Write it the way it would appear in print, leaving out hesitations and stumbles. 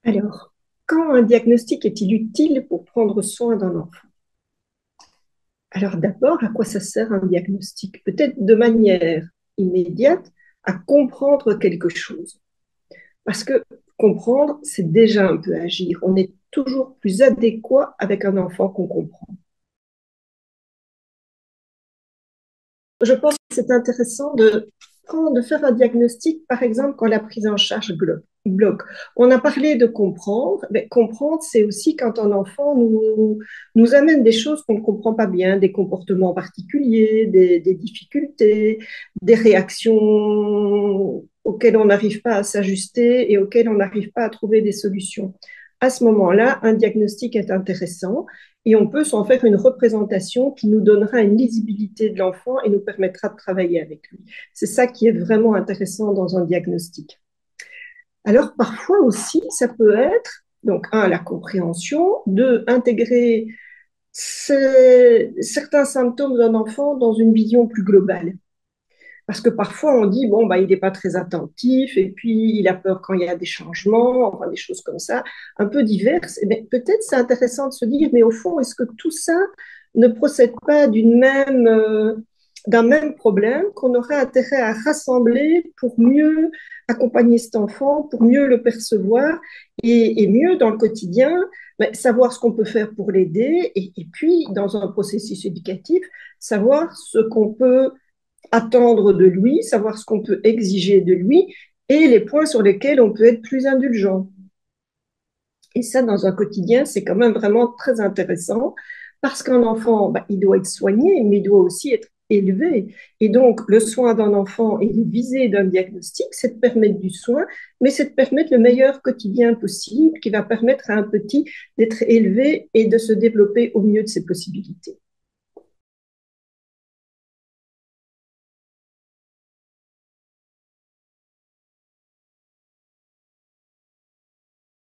Alors, quand un diagnostic est-il utile pour prendre soin d'un enfant? Alors d'abord, à quoi ça sert un diagnostic? Peut-être de manière immédiate à comprendre quelque chose. Parce que comprendre, c'est déjà un peu agir. On est toujours plus adéquat avec un enfant qu'on comprend. Je pense que c'est intéressant de faire un diagnostic, par exemple, quand la prise en charge bloque. On a parlé de comprendre, mais comprendre, c'est aussi quand un enfant nous amène des choses qu'on ne comprend pas bien, des comportements particuliers, des difficultés, des réactions auxquelles on n'arrive pas à s'ajuster et auxquelles on n'arrive pas à trouver des solutions. À ce moment-là, un diagnostic est intéressant et on peut s'en faire une représentation qui nous donnera une lisibilité de l'enfant et nous permettra de travailler avec lui. C'est ça qui est vraiment intéressant dans un diagnostic. Alors parfois aussi, ça peut être, donc un, la compréhension, deux, intégrer certains symptômes d'un enfant dans une vision plus globale. Parce que parfois on dit, bon, bah, il n'est pas très attentif et puis il a peur quand il y a des changements, enfin des choses comme ça, un peu diverses. Et peut-être c'est intéressant de se dire, mais au fond, est-ce que tout ça ne procède pas d'un même problème qu'on aurait intérêt à rassembler pour mieux accompagner cet enfant, pour mieux le percevoir et mieux dans le quotidien, savoir ce qu'on peut faire pour l'aider et puis dans un processus éducatif, savoir ce qu'on peut attendre de lui, savoir ce qu'on peut exiger de lui et les points sur lesquels on peut être plus indulgent. Et ça, dans un quotidien, c'est quand même vraiment très intéressant parce qu'un enfant, bah, il doit être soigné, mais il doit aussi être élevé. Et donc, le soin d'un enfant et les visées d'un diagnostic, c'est de permettre du soin, mais c'est de permettre le meilleur quotidien possible qui va permettre à un petit d'être élevé et de se développer au mieux de ses possibilités.